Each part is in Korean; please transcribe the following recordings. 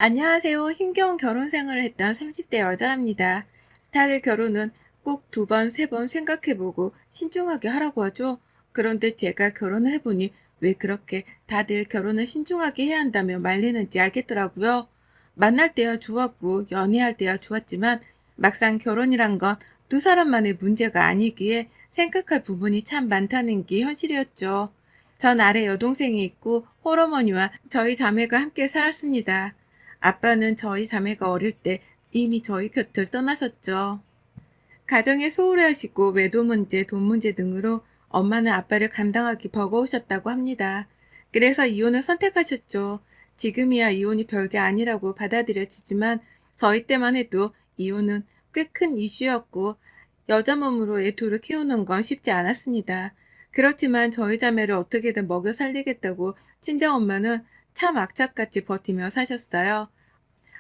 안녕하세요. 힘겨운 결혼 생활을 했던 30대 여자랍니다. 다들 결혼은 꼭 두 번, 세 번 생각해보고 신중하게 하라고 하죠. 그런데 제가 결혼을 해보니 왜 그렇게 다들 결혼을 신중하게 해야 한다며 말리는지 알겠더라고요. 만날 때야 좋았고 연애할 때야 좋았지만 막상 결혼이란 건 두 사람만의 문제가 아니기에 생각할 부분이 참 많다는 게 현실이었죠. 전 아래 여동생이 있고 홀어머니와 저희 자매가 함께 살았습니다. 아빠는 저희 자매가 어릴 때 이미 저희 곁을 떠나셨죠. 가정에 소홀히 하시고 외도 문제, 돈 문제 등으로 엄마는 아빠를 감당하기 버거우셨다고 합니다. 그래서 이혼을 선택하셨죠. 지금이야 이혼이 별게 아니라고 받아들여지지만 저희 때만 해도 이혼은 꽤 큰 이슈였고 여자 몸으로 애 둘을 키우는 건 쉽지 않았습니다. 그렇지만 저희 자매를 어떻게든 먹여 살리겠다고 친정엄마는 참 악착같이 버티며 사셨어요.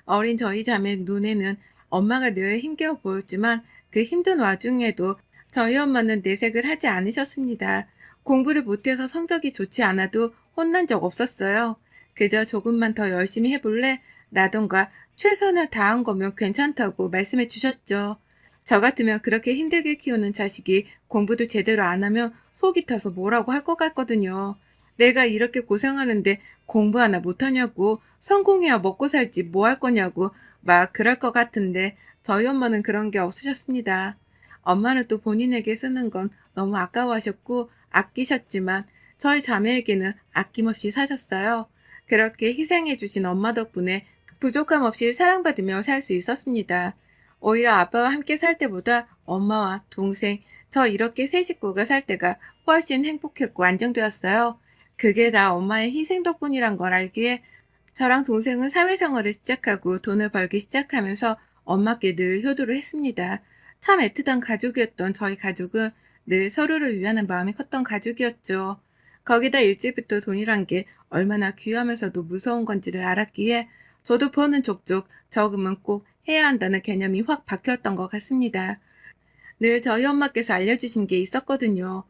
어린 저희 자매 눈에는 엄마가 늘 힘겨워 보였지만 그 힘든 와중에도 저희 엄마는 내색을 하지 않으셨습니다. 공부를 못해서 성적이 좋지 않아도 혼난 적 없었어요. 그저 조금만 더 열심히 해볼래? 라던가 최선을 다한 거면 괜찮다고 말씀해 주셨죠. 저 같으면 그렇게 힘들게 키우는 자식이 공부도 제대로 안 하면 속이 타서 뭐라고 할 것 같거든요. 내가 이렇게 고생하는데 공부 하나 못하냐고, 성공해야 먹고 살지 뭐 할 거냐고 막 그럴 것 같은데 저희 엄마는 그런 게 없으셨습니다. 엄마는 또 본인에게 쓰는 건 너무 아까워하셨고 아끼셨지만 저희 자매에게는 아낌없이 사셨어요. 그렇게 희생해 주신 엄마 덕분에 부족함 없이 사랑받으며 살 수 있었습니다. 오히려 아빠와 함께 살 때보다 엄마와 동생, 저 이렇게 세 식구가 살 때가 훨씬 행복했고 안정되었어요. 그게 다 엄마의 희생 덕분이란 걸 알기에 저랑 동생은 사회생활을 시작하고 돈을 벌기 시작하면서 엄마께 늘 효도를 했습니다. 참 애틋한 가족이었던 저희 가족은 늘 서로를 위하는 마음이 컸던 가족이었죠. 거기다 일찍부터 돈이란 게 얼마나 귀하면서도 무서운 건지를 알았기에 저도 버는 족족 저금은 꼭 해야 한다는 개념이 확 박혔던 것 같습니다. 늘 저희 엄마께서 알려주신 게 있었거든요.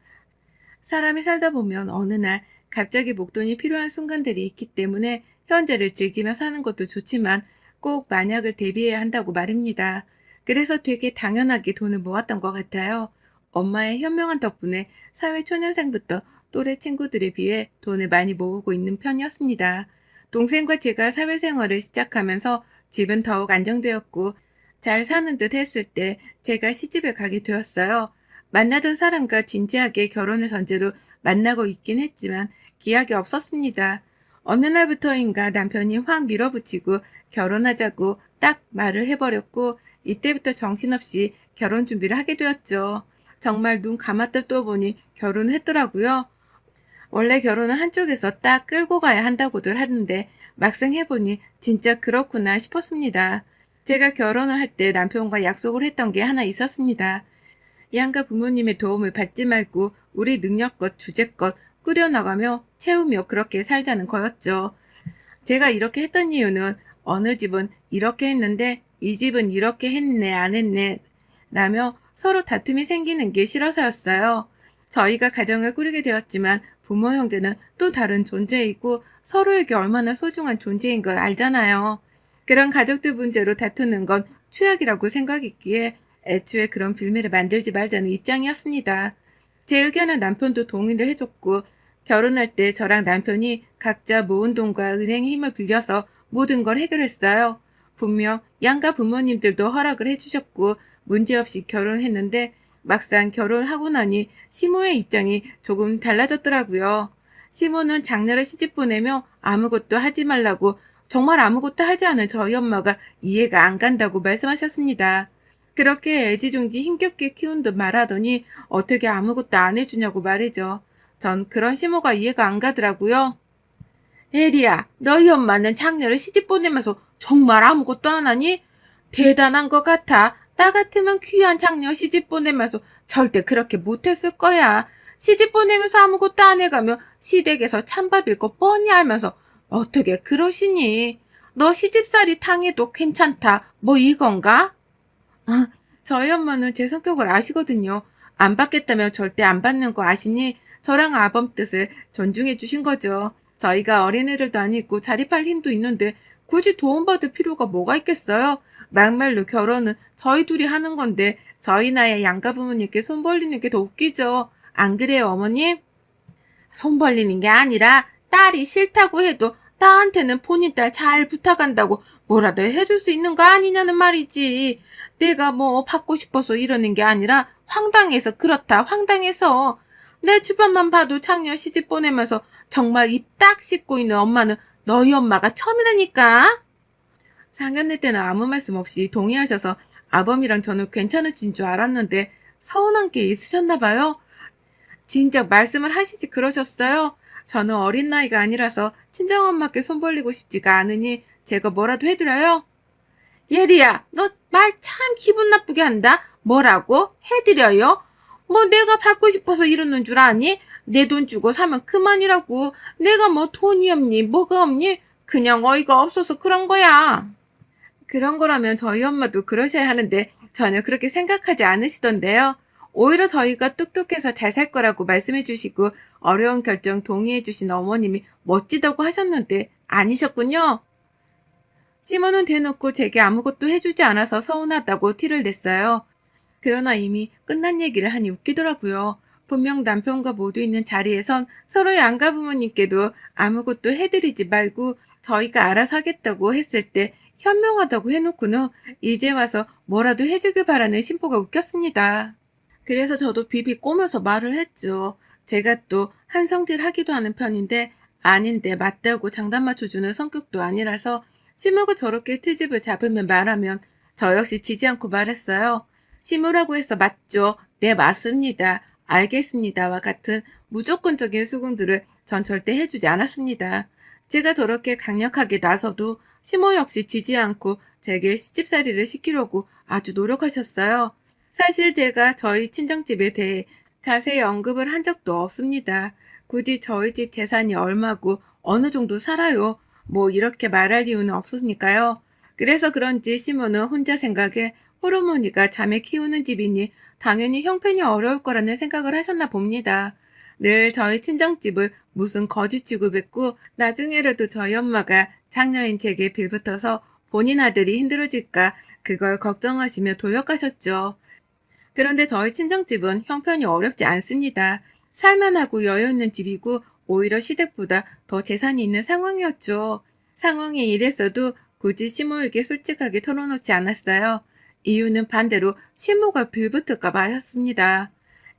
사람이 살다 보면 어느 날 갑자기 목돈이 필요한 순간들이 있기 때문에 현재를 즐기며 사는 것도 좋지만 꼭 만약을 대비해야 한다고 말입니다. 그래서 되게 당연하게 돈을 모았던 것 같아요. 엄마의 현명한 덕분에 사회 초년생부터 또래 친구들에 비해 돈을 많이 모으고 있는 편이었습니다. 동생과 제가 사회생활을 시작하면서 집은 더욱 안정되었고 잘 사는 듯 했을 때 제가 시집을 가게 되었어요. 만나던 사람과 진지하게 결혼을 전제로 만나고 있긴 했지만 기약이 없었습니다. 어느 날부터인가 남편이 확 밀어붙이고 결혼하자고 딱 말을 해버렸고 이때부터 정신없이 결혼 준비를 하게 되었죠. 정말 눈 감았다 또 보니 결혼을 했더라고요. 원래 결혼은 한쪽에서 딱 끌고 가야 한다고들 하는데 막상 해보니 진짜 그렇구나 싶었습니다. 제가 결혼을 할 때 남편과 약속을 했던 게 하나 있었습니다. 양가 부모님의 도움을 받지 말고 우리 능력껏 주제껏 꾸려나가며 채우며 그렇게 살자는 거였죠. 제가 이렇게 했던 이유는 어느 집은 이렇게 했는데 이 집은 이렇게 했네 안 했네 라며 서로 다툼이 생기는 게 싫어서였어요. 저희가 가정을 꾸리게 되었지만 부모 형제는 또 다른 존재이고 서로에게 얼마나 소중한 존재인 걸 알잖아요. 그런 가족들 문제로 다투는 건 최악이라고 생각했기에 애초에 그런 빌미를 만들지 말자는 입장이었습니다. 제 의견은 남편도 동의를 해줬고 결혼할 때 저랑 남편이 각자 모은 돈과 은행의 힘을 빌려서 모든 걸 해결했어요. 분명 양가 부모님들도 허락을 해주셨고 문제없이 결혼했는데 막상 결혼하고 나니 시모의 입장이 조금 달라졌더라고요. 시모는 장녀를 시집 보내며 아무것도 하지 말라고 정말 아무것도 하지 않은 저희 엄마가 이해가 안 간다고 말씀하셨습니다. 그렇게 애지중지 힘겹게 키운 듯 말하더니 어떻게 아무것도 안 해주냐고 말이죠. 전 그런 시모가 이해가 안 가더라고요. 에리야, 너희 엄마는 장녀를 시집 보내면서 정말 아무것도 안 하니? 대단한 것 같아. 나 같으면 귀한 장녀 시집 보내면서 절대 그렇게 못했을 거야. 시집 보내면서 아무것도 안 해가며 시댁에서 찬밥일 거 뻔히 알면서 어떻게 그러시니? 너 시집살이 당해도 괜찮다. 뭐 이건가? 아, 저희 엄마는 제 성격을 아시거든요. 안 받겠다면 절대 안 받는 거 아시니 저랑 아범 뜻을 존중해 주신 거죠. 저희가 어린애들도 아니고 자립할 힘도 있는데 굳이 도움받을 필요가 뭐가 있겠어요? 막말로 결혼은 저희 둘이 하는 건데 저희 나이에 양가 부모님께 손 벌리는 게 더 웃기죠. 안 그래요, 어머님? 손 벌리는 게 아니라 딸이 싫다고 해도 나한테는 본인 딸 잘 부탁한다고 뭐라도 해줄 수 있는 거 아니냐는 말이지. 내가 뭐 받고 싶어서 이러는 게 아니라 황당해서 그렇다, 황당해서. 내 주변만 봐도 작년 시집 보내면서 정말 입 딱 씻고 있는 엄마는 너희 엄마가 처음이라니까. 상견례 때는 아무 말씀 없이 동의하셔서 아범이랑 저는 괜찮으신 줄 알았는데 서운한 게 있으셨나 봐요. 진작 말씀을 하시지 그러셨어요. 저는 어린 나이가 아니라서 친정엄마께 손 벌리고 싶지가 않으니 제가 뭐라도 해드려요? 예리야, 너 말 참 기분 나쁘게 한다. 뭐라고? 해드려요? 뭐 내가 받고 싶어서 이러는 줄 아니? 내 돈 주고 사면 그만이라고. 내가 뭐 돈이 없니? 뭐가 없니? 그냥 어이가 없어서 그런 거야. 그런 거라면 저희 엄마도 그러셔야 하는데 전혀 그렇게 생각하지 않으시던데요. 오히려 저희가 똑똑해서 잘 살 거라고 말씀해 주시고 어려운 결정 동의해 주신 어머님이 멋지다고 하셨는데 아니셨군요. 시모는 대놓고 제게 아무것도 해주지 않아서 서운하다고 티를 냈어요. 그러나 이미 끝난 얘기를 하니 웃기더라고요. 분명 남편과 모두 있는 자리에선 서로의 안가 부모님께도 아무것도 해드리지 말고 저희가 알아서 하겠다고 했을 때 현명하다고 해놓고는 이제 와서 뭐라도 해주길 바라는 심보가 웃겼습니다. 그래서 저도 비비 꼬면서 말을 했죠. 제가 또 한성질 하기도 하는 편인데 아닌데 맞다고 장단 맞춰주는 성격도 아니라서 시무가 저렇게 트집을 잡으면 말하면 저 역시 지지 않고 말했어요. 시무라고 해서 맞죠. 네, 맞습니다. 알겠습니다와 같은 무조건적인 수긍들을 전 절대 해주지 않았습니다. 제가 저렇게 강력하게 나서도 시모 역시 지지 않고 제게 시집살이를 시키려고 아주 노력하셨어요. 사실 제가 저희 친정집에 대해 자세히 언급을 한 적도 없습니다. 굳이 저희 집 재산이 얼마고 어느 정도 살아요. 뭐 이렇게 말할 이유는 없으니까요. 그래서 그런지 시모는 혼자 생각에 호르몬이가 자매 키우는 집이니 당연히 형편이 어려울 거라는 생각을 하셨나 봅니다. 늘 저희 친정집을 무슨 거지 취급했고 나중에라도 저희 엄마가 장녀인 제게 빌붙어서 본인 아들이 힘들어질까 그걸 걱정하시며 돌려가셨죠. 그런데 저희 친정집은 형편이 어렵지 않습니다. 살만하고 여유 있는 집이고 오히려 시댁보다 더 재산이 있는 상황이었죠. 상황이 이랬어도 굳이 시모에게 솔직하게 털어놓지 않았어요. 이유는 반대로 시모가 빌붙을까 봐 하였습니다.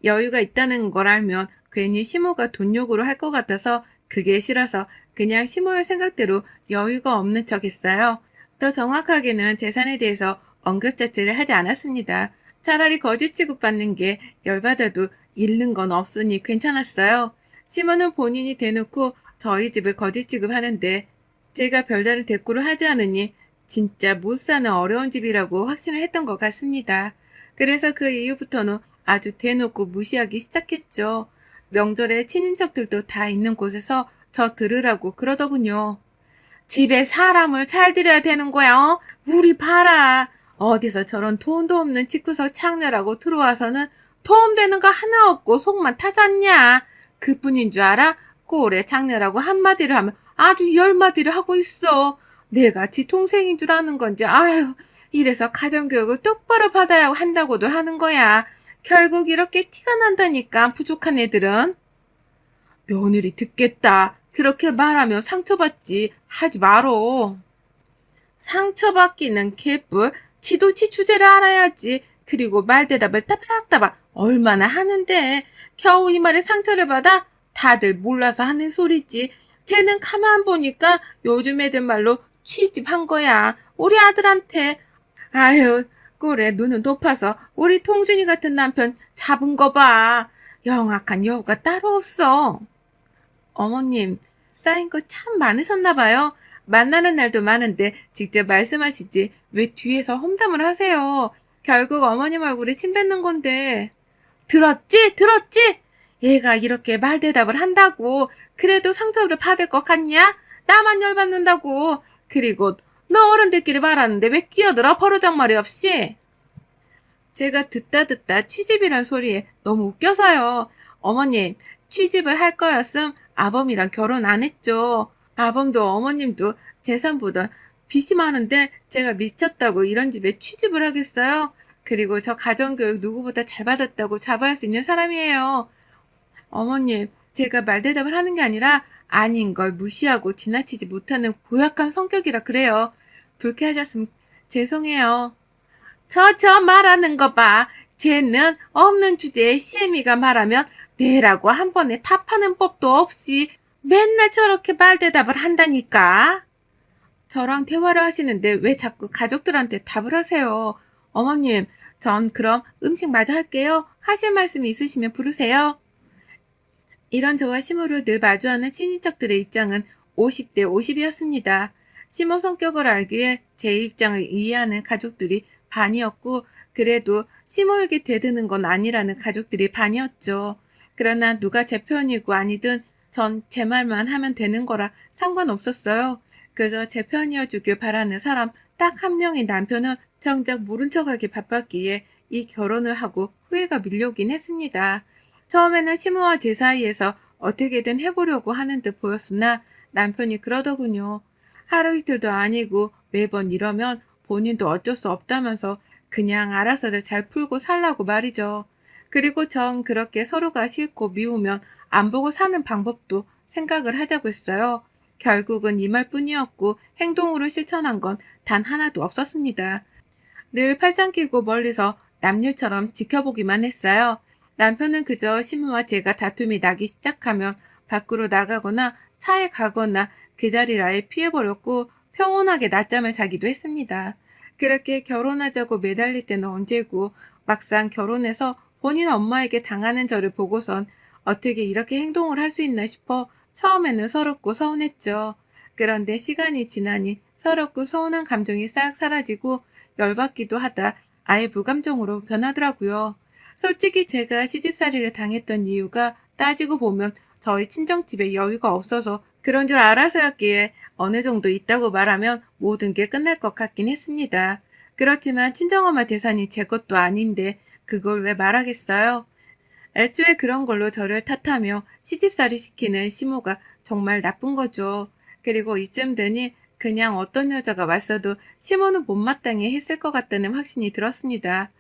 여유가 있다는 걸 알면 괜히 시모가 돈 요구를 할 것 같아서 그게 싫어서 그냥 시모의 생각대로 여유가 없는 척 했어요. 더 정확하게는 재산에 대해서 언급 자체를 하지 않았습니다. 차라리 거짓 취급받는 게 열받아도 잃는 건 없으니 괜찮았어요. 시모는 본인이 대놓고 저희 집을 거짓 취급하는데 제가 별다른 대꾸를 하지 않으니 진짜 못 사는 어려운 집이라고 확신을 했던 것 같습니다. 그래서 그 이후부터는 아주 대놓고 무시하기 시작했죠. 명절에 친인척들도 다 있는 곳에서 저 들으라고 그러더군요. 집에 사람을 잘 들여야 되는 거야, 어? 우리 봐라. 어디서 저런 돈도 없는 집구석 창녀라고 들어와서는 도움되는 거 하나 없고 속만 타잖냐. 그뿐인 줄 알아? 꼴에 장녀라고 한마디를 하면 아주 열마디를 하고 있어. 내가 지 동생인 줄 아는 건지 아유 이래서 가정교육을 똑바로 받아야 한다고들 하는 거야. 결국 이렇게 티가 난다니까 부족한 애들은. 며느리 듣겠다. 그렇게 말하면 상처받지. 하지 말어. 상처받기는 개뿔. 지도 지 주제를 알아야지. 그리고 말대답을 따박따박 얼마나 하는데 겨우 이 말에 상처를 받아? 다들 몰라서 하는 소리지. 쟤는 가만 보니까 요즘 애들 말로 취집한 거야. 우리 아들한테. 아유 꼴에 눈은 높아서 우리 통준이 같은 남편 잡은 거 봐. 영악한 여우가 따로 없어. 어머님 쌓인 거 참 많으셨나 봐요. 만나는 날도 많은데 직접 말씀하시지 왜 뒤에서 험담을 하세요. 결국 어머님 얼굴에 침 뱉는 건데. 들었지? 들었지? 얘가 이렇게 말대답을 한다고. 그래도 상처를 받을 것 같냐? 나만 열받는다고. 그리고 너 어른들끼리 말하는데 왜 끼어들어? 버르장머리 없이. 제가 듣다 취집이란 소리에 너무 웃겨서요. 어머님 취집을 할 거였음 아범이랑 결혼 안 했죠. 아범도 어머님도 재산보다 빚이 많은데 제가 미쳤다고 이런 집에 취집을 하겠어요? 그리고 저 가정교육 누구보다 잘 받았다고 자부할 수 있는 사람이에요. 어머님, 제가 말대답을 하는 게 아니라 아닌 걸 무시하고 지나치지 못하는 고약한 성격이라 그래요. 불쾌하셨으면 죄송해요. 저 말하는 거 봐. 쟤는 없는 주제에 시애미가 말하면 네라고 한 번에 답하는 법도 없이 맨날 저렇게 말대답을 한다니까. 저랑 대화를 하시는데 왜 자꾸 가족들한테 답을 하세요? 어머님, 전 그럼 음식 마저 할게요. 하실 말씀이 있으시면 부르세요. 이런 저와 시모를 늘 마주하는 친인척들의 입장은 50대 50이었습니다. 시모 성격을 알기에 제 입장을 이해하는 가족들이 반이었고, 그래도 시모에게 대드는 건 아니라는 가족들이 반이었죠. 그러나 누가 제 편이고 아니든 전 제 말만 하면 되는 거라 상관없었어요. 그저 제 편이어주길 바라는 사람 딱 한 명의 남편은 정작 모른 척하기 바빴기에 이 결혼을 하고 후회가 밀려오긴 했습니다. 처음에는 시모와 제 사이에서 어떻게든 해보려고 하는 듯 보였으나 남편이 그러더군요. 하루 이틀도 아니고 매번 이러면 본인도 어쩔 수 없다면서 그냥 알아서들 잘 풀고 살라고 말이죠. 그리고 전 그렇게 서로가 싫고 미우면 안 보고 사는 방법도 생각을 하자고 했어요. 결국은 이 말뿐이었고 행동으로 실천한 건 단 하나도 없었습니다. 늘 팔짱 끼고 멀리서 남일처럼 지켜보기만 했어요. 남편은 그저 시무와 제가 다툼이 나기 시작하면 밖으로 나가거나 차에 가거나 그 자리를 아예 피해버렸고 평온하게 낮잠을 자기도 했습니다. 그렇게 결혼하자고 매달릴 때는 언제고 막상 결혼해서 본인 엄마에게 당하는 저를 보고선 어떻게 이렇게 행동을 할 수 있나 싶어 처음에는 서럽고 서운했죠. 그런데 시간이 지나니 서럽고 서운한 감정이 싹 사라지고 열받기도 하다 아예 무감정으로 변하더라고요. 솔직히 제가 시집살이를 당했던 이유가 따지고 보면 저희 친정집에 여유가 없어서 그런 줄 알아서였기에 어느 정도 있다고 말하면 모든 게 끝날 것 같긴 했습니다. 그렇지만 친정엄마 재산이 제 것도 아닌데 그걸 왜 말하겠어요? 애초에 그런 걸로 저를 탓하며 시집살이 시키는 시모가 정말 나쁜 거죠. 그리고 이쯤 되니 그냥 어떤 여자가 왔어도 시모는 못마땅해 했을 것 같다는 확신이 들었습니다.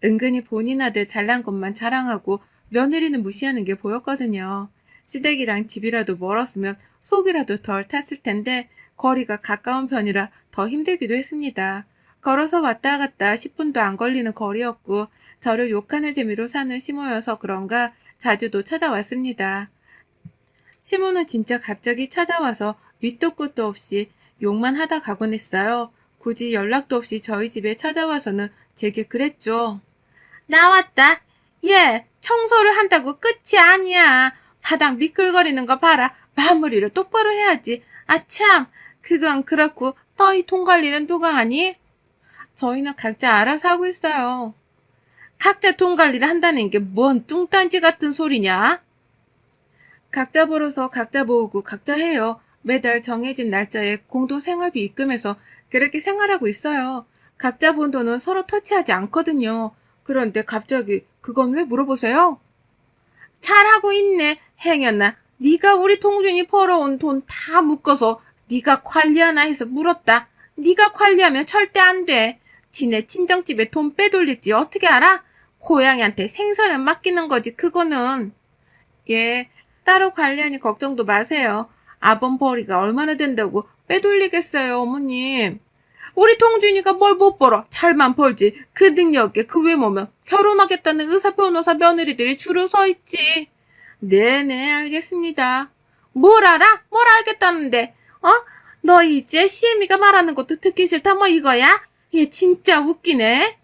은근히 본인 아들 잘난 것만 자랑하고 며느리는 무시하는 게 보였거든요. 시댁이랑 집이라도 멀었으면 속이라도 덜 탔을 텐데 거리가 가까운 편이라 더 힘들기도 했습니다. 걸어서 왔다 갔다 10분도 안 걸리는 거리였고 저를 욕하는 재미로 사는 시모여서 그런가 자주도 찾아왔습니다. 시모는 진짜 갑자기 찾아와서 밑도 끝도 없이 욕만 하다 가곤 했어요. 굳이 연락도 없이 저희 집에 찾아와서는 제게 그랬죠. 나왔다. 얘 청소를 한다고 끝이 아니야. 바닥 미끌거리는 거 봐라. 마무리를 똑바로 해야지. 아 참, 그건 그렇고 너희 돈 관리는 누가 하니? 저희는 각자 알아서 하고 있어요. 각자 돈 관리를 한다는 게 뭔 뚱딴지 같은 소리냐? 각자 벌어서 각자 모으고 각자 해요. 매달 정해진 날짜에 공동 생활비 입금해서 그렇게 생활하고 있어요. 각자 번 돈은 서로 터치하지 않거든요. 그런데 갑자기 그건 왜 물어보세요? 잘하고 있네, 행여나. 네가 우리 동준이 벌어온 돈 다 묶어서 네가 관리하나 해서 물었다. 네가 관리하면 절대 안 돼. 지네 친정집에 돈 빼돌릴지 어떻게 알아? 고양이한테 생사를 맡기는 거지 그거는. 예, 따로 관리하니 걱정도 마세요. 아범벌이가 얼마나 된다고 빼돌리겠어요, 어머님. 우리 동준이가 뭘 못 벌어. 잘만 벌지. 그 능력에 그 외모면 결혼하겠다는 의사 변호사 며느리들이 줄을 서 있지. 네네, 알겠습니다. 뭘 알아? 뭘 알겠다는데? 어? 너 이제 시애미가 말하는 것도 듣기 싫다 뭐 이거야? 얘 진짜 웃기네.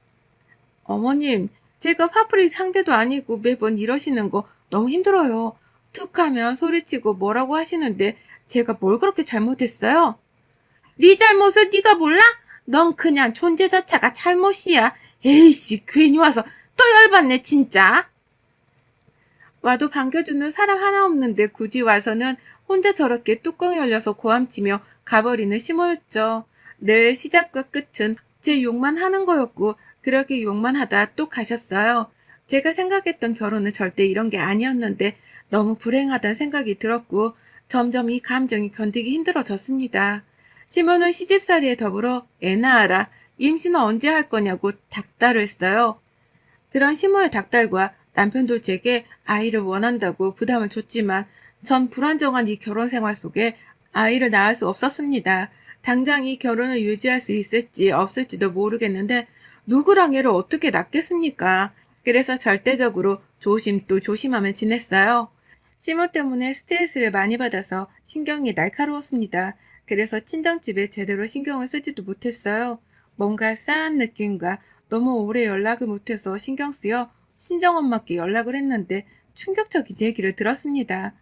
어머님, 제가 화풀이 상대도 아니고 매번 이러시는 거 너무 힘들어요. 툭하면 소리치고 뭐라고 하시는데 제가 뭘 그렇게 잘못했어요? 네 잘못을 네가 몰라? 넌 그냥 존재 자체가 잘못이야. 에이씨, 괜히 와서 또 열받네 진짜. 와도 반겨주는 사람 하나 없는데 굳이 와서는 혼자 저렇게 뚜껑 열려서 고함치며 가버리는 시모였죠. 늘 시작과 끝은 제 욕만 하는 거였고 그렇게 욕만 하다 또 가셨어요. 제가 생각했던 결혼은 절대 이런 게 아니었는데 너무 불행하다는 생각이 들었고 점점 이 감정이 견디기 힘들어졌습니다. 시모는 시집살이에 더불어 애 낳아라, 임신은 언제 할 거냐고 닥달을 했어요. 그런 시모의 닥달과 남편도 제게 아이를 원한다고 부담을 줬지만 전 불안정한 이 결혼 생활 속에 아이를 낳을 수 없었습니다. 당장 이 결혼을 유지할 수 있을지 없을지도 모르겠는데 누구랑 애를 어떻게 낳겠습니까? 그래서 절대적으로 조심 또 조심하며 지냈어요. 시모 때문에 스트레스를 많이 받아서 신경이 날카로웠습니다. 그래서 친정집에 제대로 신경을 쓰지도 못했어요. 뭔가 싸한 느낌과 너무 오래 연락을 못해서 신경 쓰여 친정엄마께 연락을 했는데 충격적인 얘기를 들었습니다.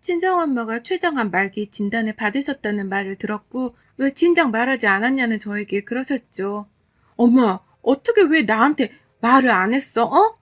친정엄마가 췌장암 말기 진단을 받으셨다는 말을 들었고 왜 진작 말하지 않았냐는 저에게 그러셨죠. 엄마, 어떻게 왜 나한테 말을 안 했어? 어?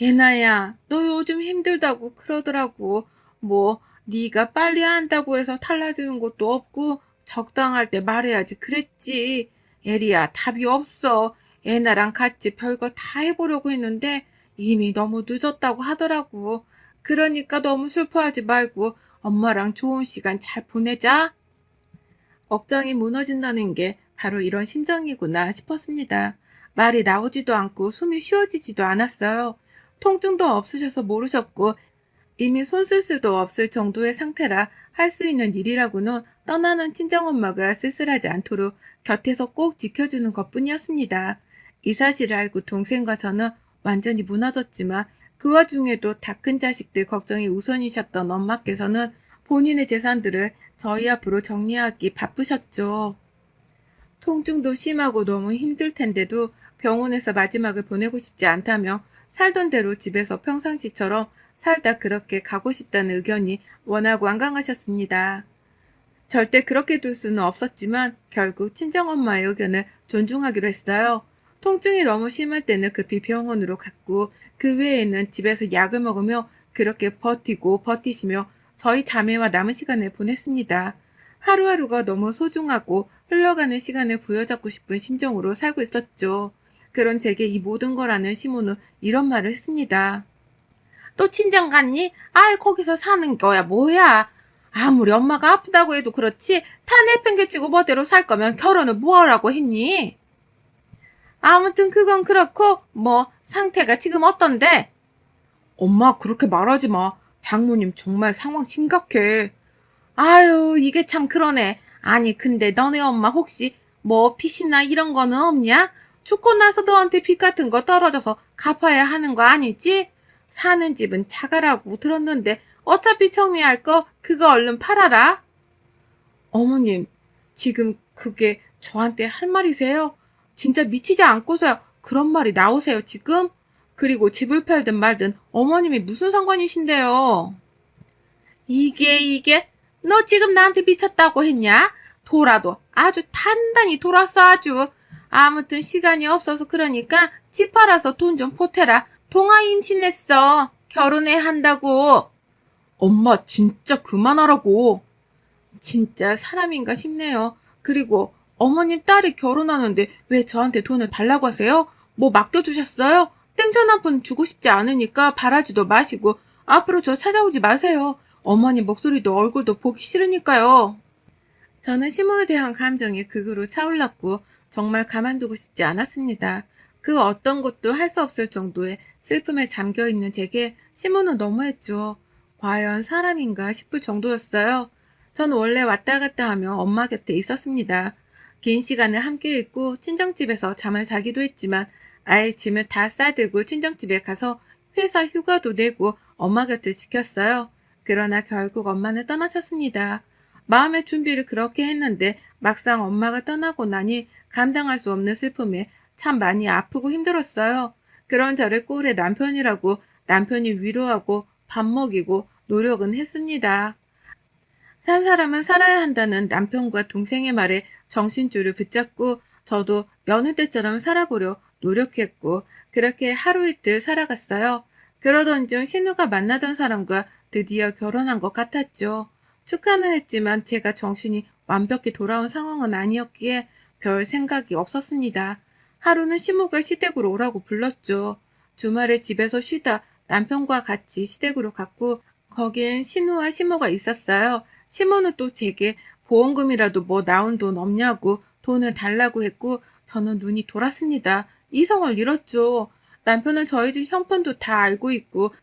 예나야, 너 요즘 힘들다고 그러더라고. 뭐 네가 빨리 한다고 해서 달라지는 것도 없고 적당할 때 말해야지 그랬지. 예리야, 답이 없어. 예나랑 같이 별거 다 해보려고 했는데 이미 너무 늦었다고 하더라고. 그러니까 너무 슬퍼하지 말고 엄마랑 좋은 시간 잘 보내자. 억장이 무너진다는 게 바로 이런 심정이구나 싶었습니다. 말이 나오지도 않고 숨이 쉬어지지도 않았어요. 통증도 없으셔서 모르셨고 이미 손 쓸 수도 없을 정도의 상태라 할 수 있는 일이라고는 떠나는 친정엄마가 쓸쓸하지 않도록 곁에서 꼭 지켜주는 것뿐이었습니다. 이 사실을 알고 동생과 저는 완전히 무너졌지만 그 와중에도 다 큰 자식들 걱정이 우선이셨던 엄마께서는 본인의 재산들을 저희 앞으로 정리하기 바쁘셨죠. 통증도 심하고 너무 힘들 텐데도 병원에서 마지막을 보내고 싶지 않다며 살던 대로 집에서 평상시처럼 살다 그렇게 가고 싶다는 의견이 워낙 완강하셨습니다. 절대 그렇게 둘 수는 없었지만 결국 친정엄마의 의견을 존중하기로 했어요. 통증이 너무 심할 때는 급히 병원으로 갔고 그 외에는 집에서 약을 먹으며 그렇게 버티고 버티시며 저희 자매와 남은 시간을 보냈습니다. 하루하루가 너무 소중하고 흘러가는 시간을 부여잡고 싶은 심정으로 살고 있었죠. 그런 제게 이 모든 걸 아는 시모는 이런 말을 했습니다. 또 친정 갔니? 아이 거기서 사는 거야 뭐야. 아무리 엄마가 아프다고 해도 그렇지 다 내팽개치고 멋대로 살 거면 결혼을 뭐하라고 했니? 아무튼 그건 그렇고 뭐 상태가 지금 어떤데? 엄마 그렇게 말하지 마. 장모님 정말 상황 심각해. 아유 이게 참 그러네. 아니 근데 너네 엄마 혹시 뭐 빚이나 이런 거는 없냐? 죽고 나서 너한테 빚 같은 거 떨어져서 갚아야 하는 거 아니지? 사는 집은 자가라고 들었는데 어차피 정리할 거 그거 얼른 팔아라. 어머님, 지금 그게 저한테 할 말이세요? 진짜 미치지 않고서야 그런 말이 나오세요, 지금? 그리고 집을 팔든 말든 어머님이 무슨 상관이신데요? 이게? 너 지금 나한테 미쳤다고 했냐? 돌아도 아주 단단히 돌았어, 아주. 아무튼 시간이 없어서 그러니까 집 팔아서 돈 좀 보태라. 동아 임신했어. 결혼해야 한다고. 엄마 진짜 그만하라고. 진짜 사람인가 싶네요. 그리고 어머님 딸이 결혼하는데 왜 저한테 돈을 달라고 하세요? 뭐 맡겨주셨어요? 땡전 한 푼 주고 싶지 않으니까 바라지도 마시고 앞으로 저 찾아오지 마세요. 어머니 목소리도 얼굴도 보기 싫으니까요. 저는 시모에 대한 감정이 극으로 차올랐고 정말 가만두고 싶지 않았습니다. 그 어떤 것도 할 수 없을 정도의 슬픔에 잠겨있는 제게 시모는 너무했죠. 과연 사람인가 싶을 정도였어요. 전 원래 왔다 갔다 하며 엄마 곁에 있었습니다. 긴 시간을 함께 있고 친정집에서 잠을 자기도 했지만 아이 짐을 다 싸들고 친정집에 가서 회사 휴가도 내고 엄마 곁을 지켰어요. 그러나 결국 엄마는 떠나셨습니다. 마음의 준비를 그렇게 했는데 막상 엄마가 떠나고 나니 감당할 수 없는 슬픔에 참 많이 아프고 힘들었어요. 그런 저를 꼴의 남편이라고 남편이 위로하고 밥 먹이고 노력은 했습니다. 산 사람은 살아야 한다는 남편과 동생의 말에 정신줄을 붙잡고 저도 여느 때처럼 살아보려 노력했고 그렇게 하루 이틀 살아갔어요. 그러던 중 신우가 만나던 사람과 드디어 결혼한 것 같았죠. 축하는 했지만 제가 정신이 완벽히 돌아온 상황은 아니었기에 별 생각이 없었습니다. 하루는 시모가 시댁으로 오라고 불렀죠. 주말에 집에서 쉬다 남편과 같이 시댁으로 갔고 거기엔 신우와 시모가 있었어요. 시모는 또 제게 보험금이라도 뭐 나온 돈 없냐고 돈을 달라고 했고 저는 눈이 돌았습니다. 이성을 잃었죠. 남편은 저희 집 형편도 다 알고 있고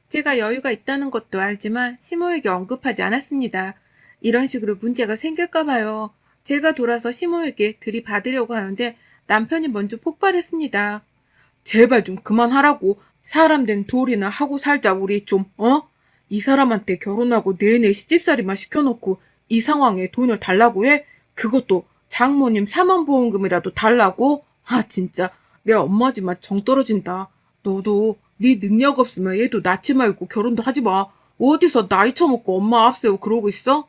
제가 여유가 있다는 것도 알지만 시모에게 언급하지 않았습니다. 이런 식으로 문제가 생길까 봐요. 제가 돌아서 시모에게 들이받으려고 하는데 남편이 먼저 폭발했습니다. 제발 좀 그만하라고. 사람 된 도리나 하고 살자 우리 좀, 어? 이 사람한테 결혼하고 내내 시집살이만 시켜놓고 이 상황에 돈을 달라고 해? 그것도 장모님 사망보험금이라도 달라고? 아 진짜 내 엄마지만 정 떨어진다. 너도 네 능력 없으면 얘도 낳지 말고 결혼도 하지 마. 어디서 나이 처먹고 엄마 앞세워 그러고 있어?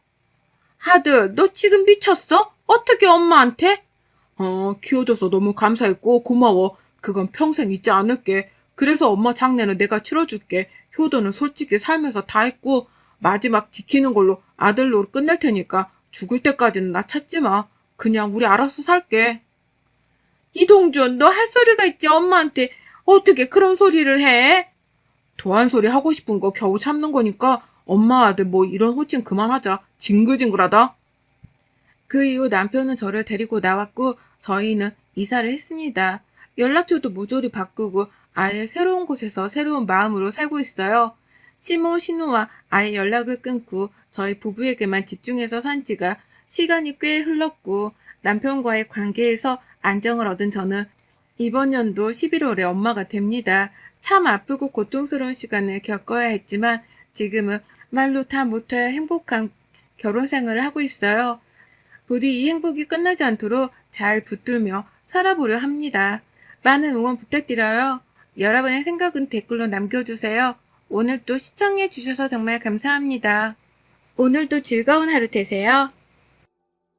아들, 너 지금 미쳤어? 어떻게 엄마한테? 키워줘서 너무 감사했고 고마워. 그건 평생 잊지 않을게. 그래서 엄마 장례는 내가 치러줄게. 효도는 솔직히 살면서 다 했고 마지막 지키는 걸로 아들로 끝낼 테니까 죽을 때까지는 나 찾지 마. 그냥 우리 알아서 살게. 이동준, 너 할 소리가 있지 엄마한테. 어떻게 그런 소리를 해? 도한 소리 하고 싶은 거 겨우 참는 거니까 엄마 아들 뭐 이런 호칭 그만하자. 징글징글하다. 그 이후 남편은 저를 데리고 나왔고 저희는 이사를 했습니다. 연락처도 모조리 바꾸고 아예 새로운 곳에서 새로운 마음으로 살고 있어요. 시모, 신우와 아예 연락을 끊고 저희 부부에게만 집중해서 산 지가 시간이 꽤 흘렀고 남편과의 관계에서 안정을 얻은 저는 이번 연도 11월에 엄마가 됩니다. 참 아프고 고통스러운 시간을 겪어야 했지만 지금은 말로 다 못할 행복한 결혼 생활을 하고 있어요. 부디 이 행복이 끝나지 않도록 잘 붙들며 살아보려 합니다. 많은 응원 부탁드려요. 여러분의 생각은 댓글로 남겨주세요. 오늘도 시청해주셔서 정말 감사합니다. 오늘도 즐거운 하루 되세요.